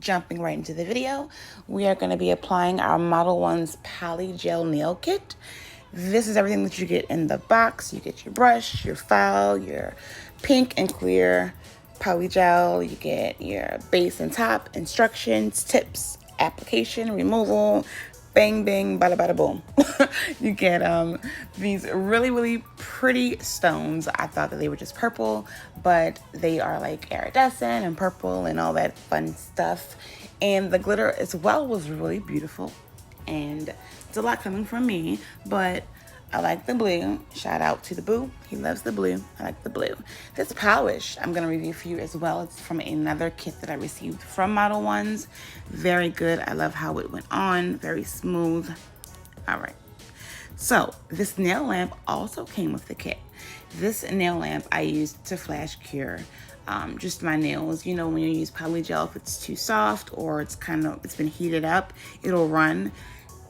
jumping right into the video, we are going to be applying our Modelones Polygel Nail Kit. This is everything that you get in the box. You get your brush, your file, your pink and clear polygel. You get your base and top, instructions, tips, application, removal, bang, bang, bada, bada, boom. You get these really pretty stones. I thought that they were just purple, but they are like iridescent and purple and all that fun stuff. And the glitter as well was really beautiful. And it's a lot coming from me, but I like the blue. Shout out to the boo. He loves the blue. I like the blue. This polish I'm going to review for you as well. It's from another kit that I received from Modelones. Very good. I love how it went on. Very smooth. All right. So this nail lamp also came with the kit. This nail lamp I used to flash cure just my nails. You know, when you use polygel, if it's too soft or it's been heated up, it'll run.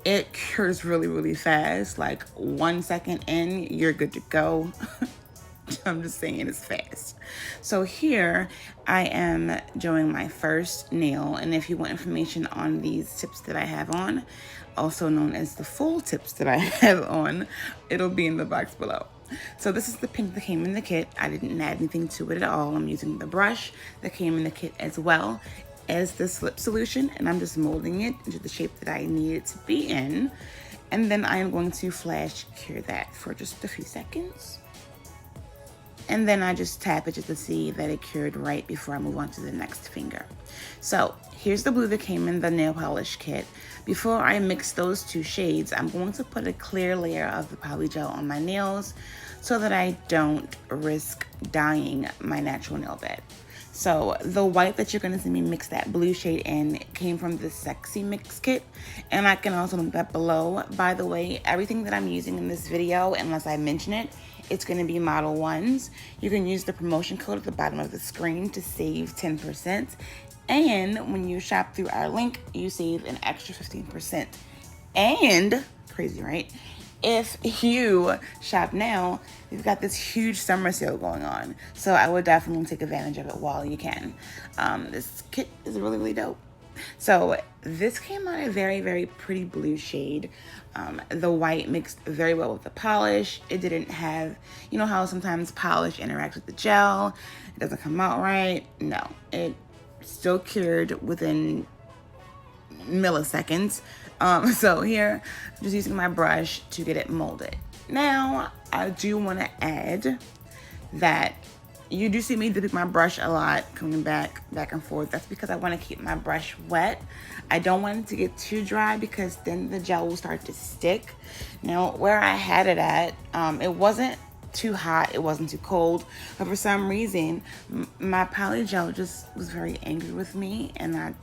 It cures really fast. Like 1 second in, you're good to go. I'm just saying, it's fast. So here I am doing my first nail, and if you want information on these tips that I have on, also known as the full tips that I have on, it'll be in the box below. So this is the pink that came in the kit. I didn't add anything to it at all. I'm using the brush that came in the kit as well as the slip solution, and I'm just molding it into the shape that I need it to be in. And then I am going to flash cure that for just a few seconds. And then I just tap it just to see that it cured right before I move on to the next finger. So here's the blue that came in the nail polish kit. Before I mix those two shades, I'm going to put a clear layer of the polygel on my nails so that I don't risk dyeing my natural nail bed. So the white that you're going to see me mix that blue shade in came from the Sexy Mix Kit, and I can also link that below. By the way, everything that I'm using in this video, unless I mention it, it's going to be Modelones. You can use the promotion code at the bottom of the screen to save 10%. And when you shop through our link, you save an extra 15%. And, crazy, right? If you shop now, we've got this huge summer sale going on. So I would definitely take advantage of it while you can. This kit is really dope. So this came out a very pretty blue shade. The white mixed very well with the polish. It didn't have, you know how sometimes polish interacts with the gel, it doesn't come out right. No, it still cured within milliseconds. So here, I'm just using my brush to get it molded. Now, I do want to add that you do see me dipping my brush a lot, coming back and forth. That's because I want to keep my brush wet. I don't want it to get too dry because then the gel will start to stick. Now, where I had it at, it wasn't too hot, it wasn't too cold, but for some reason, my polygel just was very angry with me, and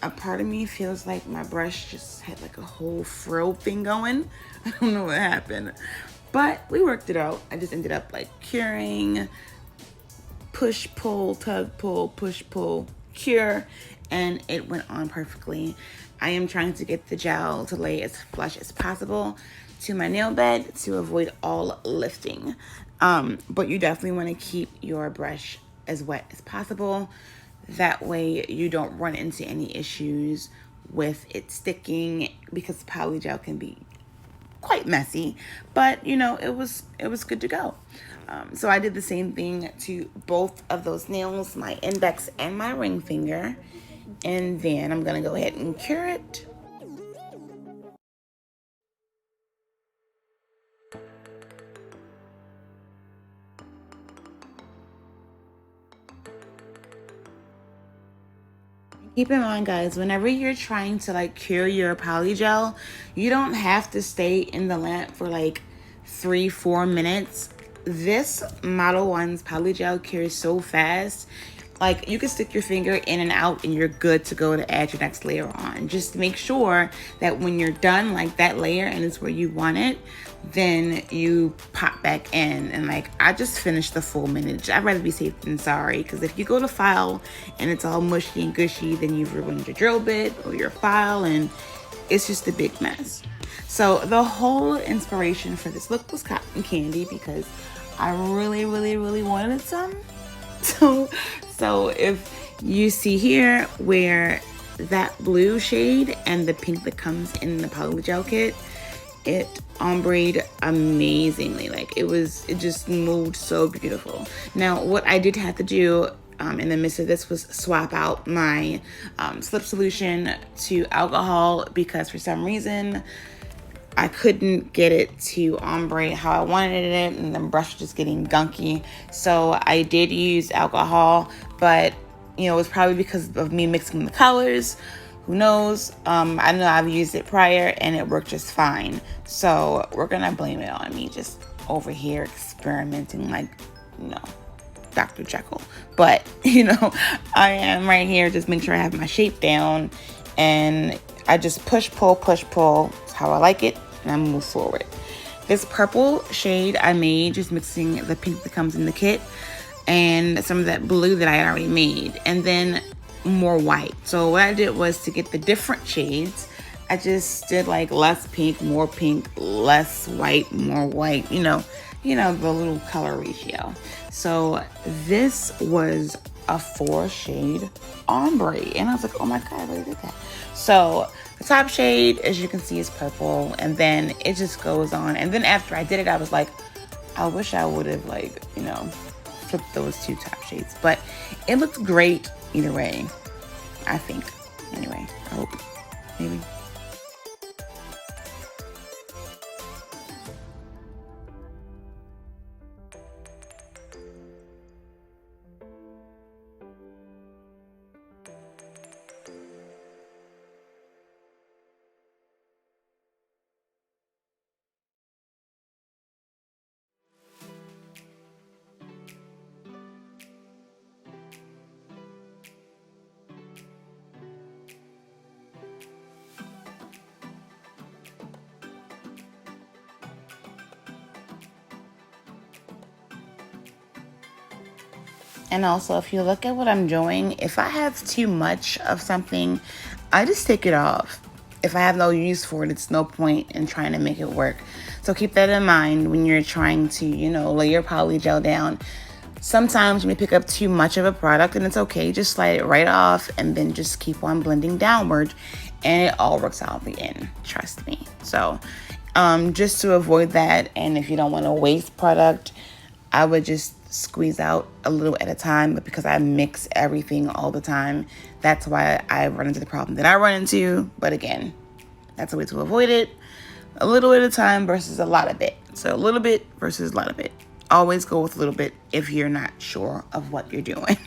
a part of me feels like my brush just had like a whole frill thing going. I don't know what happened, but we worked it out. I just ended up like curing, push, pull, tug, pull, push, pull, cure, and it went on perfectly. I am trying to get the gel to lay as flush as possible to my nail bed to avoid all lifting. But you definitely want to keep your brush as wet as possible. That way you don't run into any issues with it sticking, because polygel can be quite messy, but you know, it was good to go. So I did the same thing to both of those nails, my index and my ring finger, and then I'm gonna go ahead and cure it. Keep in mind, guys, whenever you're trying to like cure your polygel, you don't have to stay in the lamp for like 3-4 minutes. This Modelones polygel cures so fast. Like, you can stick your finger in and out and you're good to go to add your next layer on. Just make sure that when you're done, like that layer and it's where you want it, then you pop back in. And like, I just finished the full minute. I'd rather be safe than sorry, because if you go to file and it's all mushy and gushy, then you've ruined your drill bit or your file, and it's just a big mess. So the whole inspiration for this look was cotton candy, because I really wanted some. So if You see here where that blue shade and the pink that comes in the Polygel kit, it ombreed amazingly. Like it just moved so beautiful. Now what I did have to do in the midst of this was swap out my slip solution to alcohol, because for some reason I couldn't get it to ombre how I wanted it, and the brush was just getting gunky. So I did use alcohol, but you know, it was probably because of me mixing the colors. Who knows? I know I've used it prior and it worked just fine. So we're gonna blame it on me just over here experimenting like, you know, Dr. Jekyll. But, you know, I am right here just make sure I have my shape down, and I just push, pull, It's how I like it, and I move forward. This purple shade I made just mixing the pink that comes in the kit and some of that blue that I had already made, and then more white. So what I did was, to get the different shades, I just did like less pink, less white, more white, you know, the little color ratio. So this was a 4-shade ombre, and I was like, oh my God, I really did that. So the top shade, as you can see, is purple, and then it just goes on. And then after I did it, I was like, I wish I would have, like, you know, flipped those 2 top shades, but it looked great either way, I think. Anyway, I hope, maybe. And also, if you look at what I'm doing, if I have too much of something, I just take it off. If I have no use for it, it's no point in trying to make it work. So keep that in mind when you're trying to, you know, lay your polygel down. Sometimes you may pick up too much of a product, and it's okay. Just slide it right off and then just keep on blending downward, and it all works out in the end. Trust me. So just to avoid that, and if you don't want to waste product, I would just squeeze out a little at a time. But because I mix everything all the time, that's why I run into the problem that I run into. But again, that's a way to avoid it. A little at a time versus a lot of it. So a little bit versus a lot of it. Always go with a little bit if you're not sure of what you're doing.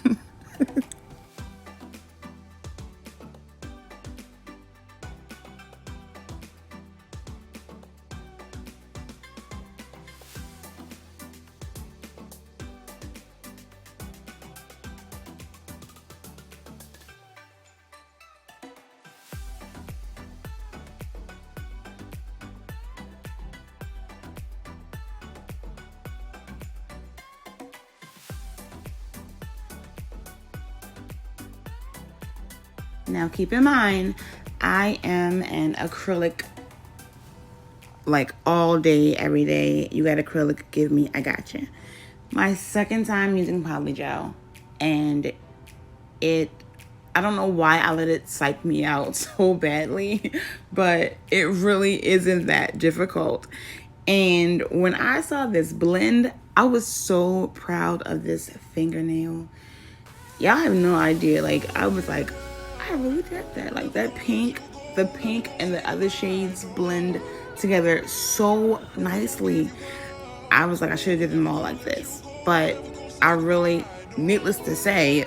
Now keep in mind, I am an acrylic like all day, every day. You got acrylic, give me, I got you. My second time using polygel, and I don't know why I let it psych me out so badly, but it really isn't that difficult. And when I saw this blend, I was so proud of this fingernail. Y'all have no idea. Like, I was like, I really did that. Like, that pink, the pink and the other shades blend together so nicely. I was like, I should have did them all like this. But I really, needless to say,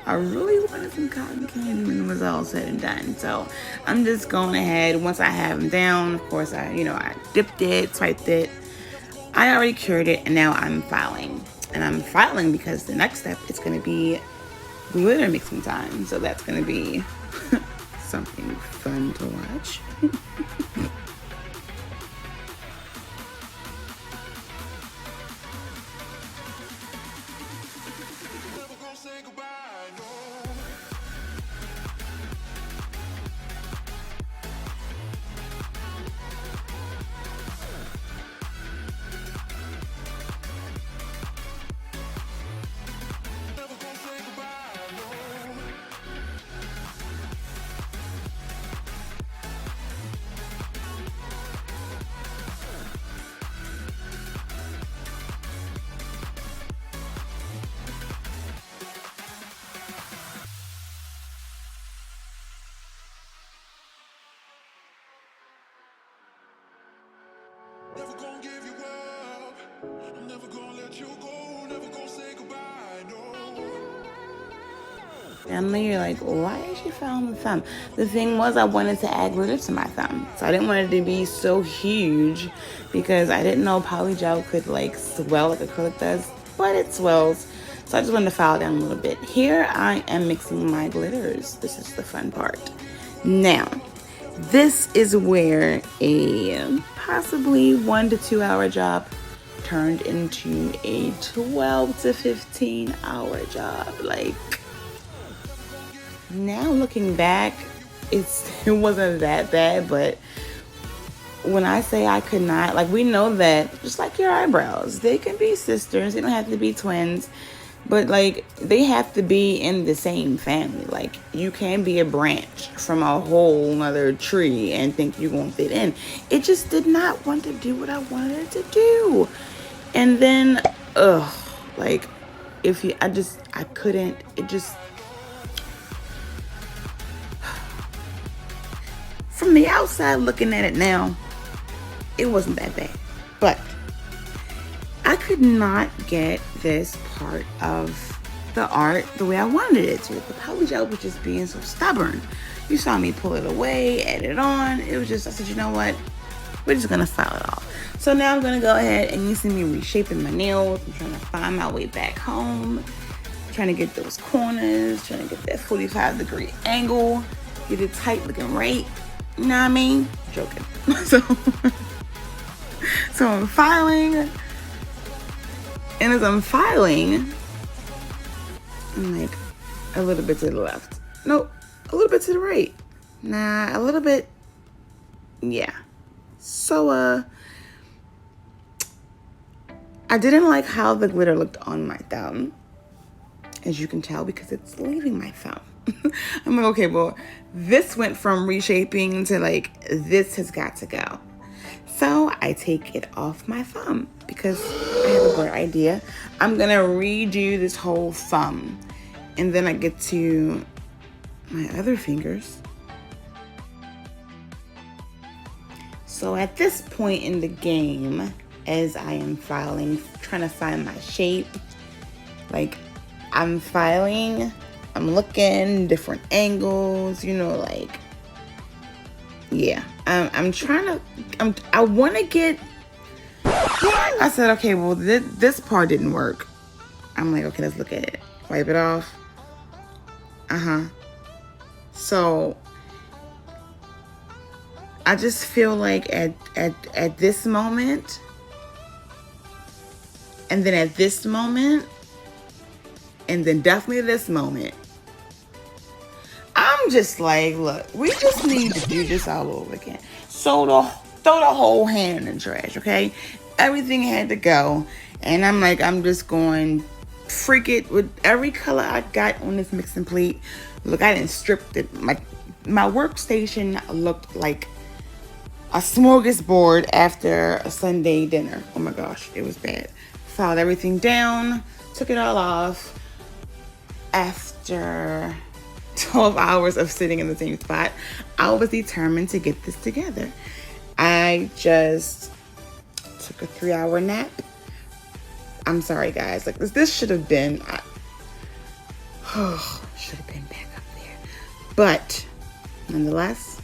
I really wanted some cotton candy when it was all said and done. So I'm just going ahead. Once I have them down, of course, I dipped it, swiped it. I already cured it, and now I'm filing. And I'm filing because the next step is going to be glitter mixing time. So that's going to be something fun to watch. And then you're like, why is she filing the thumb? The thing was, I wanted to add glitter to my thumb. So I didn't want it to be so huge because I didn't know polygel could like swell like acrylic does, but it swells. So I just wanted to file it down a little bit. Here I am mixing my glitters. This is the fun part. Now, this is where a possibly 1 to 2 hour job turned into a 12 to 15 hour job. Like, now looking back, it wasn't that bad, but when I say I could not, like, we know that just like your eyebrows, they can be sisters, they don't have to be twins, but like they have to be in the same family. Like, you can be a branch from a whole other tree and think you're gonna fit in. It just did not want to do what I wanted it to do. And then like, I couldn't, it just, from the outside looking at it now, it wasn't that bad. But I could not get this part of the art the way I wanted it to. The polygel was just being so stubborn. You saw me pull it away, add it on. It was just, I said, you know what? We're just gonna file it off. So now I'm gonna go ahead, and you see me reshaping my nails. I'm trying to find my way back home. Trying to get those corners, trying to get that 45-degree angle, get it tight looking right. You know what I mean? Joking. So I'm filing, and as I'm filing, I'm like a little bit to the left. Nope, a little bit to the right. Nah, a little bit, yeah. So, I didn't like how the glitter looked on my thumb, as you can tell, because it's leaving my thumb. I'm like, okay, well, this went from reshaping to like, this has got to go. So I take it off my thumb because I have a great idea. I'm gonna redo this whole thumb, and then I get to my other fingers. So at this point in the game, as I am filing, trying to find my shape, like, I'm filing, I'm looking different angles, you know, like, yeah, I'm trying to, I want to get, I said, okay, well, this part didn't work. I'm like, okay, let's look at it. Wipe it off. So I just feel like at this moment, and then at this moment, and then definitely this moment, I'm just like, look, we just need to do this all over again. So throw the whole hand in the trash, okay? Everything had to go. And I'm like, I'm just going freak it with every color I got on this mixing plate. Look, I didn't strip it. My workstation looked like a smorgasbord after a Sunday dinner. Oh my gosh, it was bad. Filed everything down, took it all off. After 12 hours of sitting in the same spot, I was determined to get this together. I just took a 3-hour nap. I'm sorry, guys. Like, this should have been, should have been back up there. But nonetheless,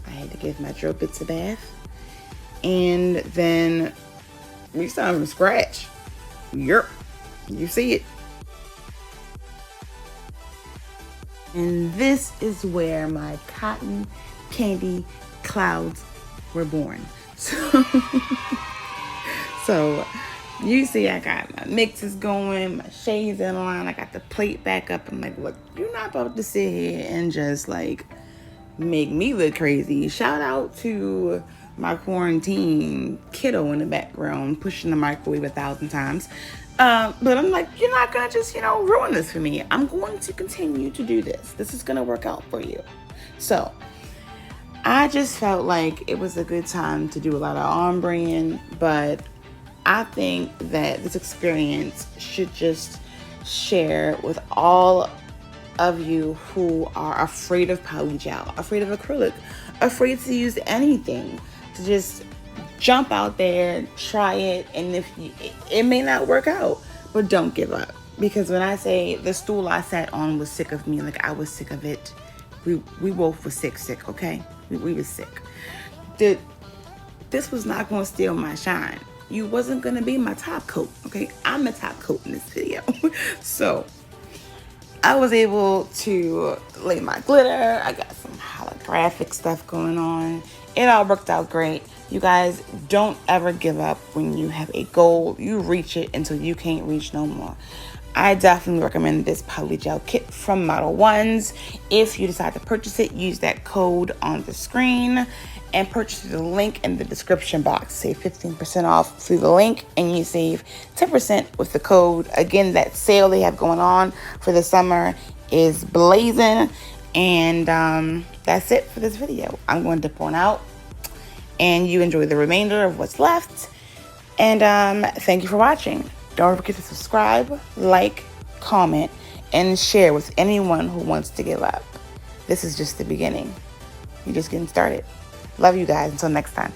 I had to give my drill bits a bath, and then we started from scratch. Yep, you see it. And this is where my cotton candy clouds were born. So you see I got my mixes going, my shades in line, I got the plate back up. I'm like, look, you're not about to sit here and just like make me look crazy. Shout out to my quarantine kiddo in the background pushing the microwave 1,000 times. But I'm like, you're not gonna just, ruin this for me. I'm going to continue to do this. This is gonna work out for you. So I just felt like it was a good time to do a lot of ombreing, but I think that this experience should just share with all of you who are afraid of polygel, afraid of acrylic, afraid to use anything, to just jump out there, try it, and if you, it may not work out, but don't give up. Because when I say the stool I sat on was sick of me, like I was sick of it. We both were sick, okay? We were sick. This was not going to steal my shine. You wasn't going to be my top coat, okay? I'm the top coat in this video. So I was able to lay my glitter. I got some holographic stuff going on. It all worked out great. You guys, don't ever give up when you have a goal. You reach it until you can't reach no more. I definitely recommend this Polygel kit from Modelones. If you decide to purchase it, use that code on the screen and purchase the link in the description box. Save 15% off through the link and you save 10% with the code. Again, that sale they have going on for the summer is blazing. And that's it for this video. I'm going to dip on out and you enjoy the remainder of what's left. And thank you for watching. Don't forget to subscribe, like, comment, and share with anyone who wants to give up. This is just the beginning. You're just getting started. Love you guys. Until next time.